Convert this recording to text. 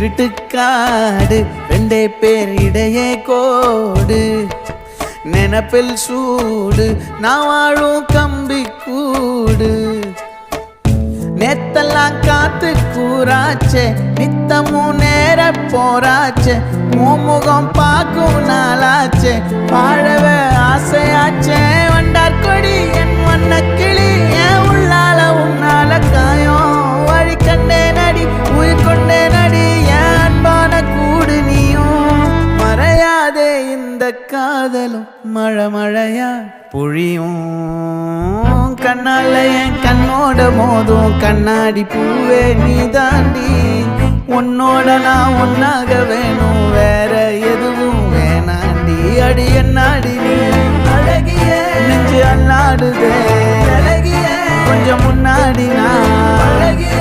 இருட்டுக்காடு ரெண்டே பேர் இடையே கோடு நினப்பில் சூடு நான் வாழும் கம்பி கூடு நேத்தெல்லாம் காத்து கூறாச்சே நித்தமும் நேர போராச்சே முகம் பார்க்கும் நாளாச்சே வாழவே ஆசையாச்சே வண்டார் கொடி என் வண்ண கிளி என் உள்ளால உன்னால காயம் வழி கண்டே நடி உயிர் கொண்டே நடி என் அன்பான கூடு நீயும் மறையாதே இந்த காதலும் மழை மழையா பொழியும் கண்ணால என் கண்ணோட மோதும் கண்ணாடி பூவே நீ தாண்டி உன்னோட நான் ஒன்னாக வேணும் வேற எதுவும் வேணாண்டி அடி என்னாடி நீ அழகிய நெஞ்சு அல்லாடுதே அழகிய கொஞ்சம் முன்னாடி நான் அழகிய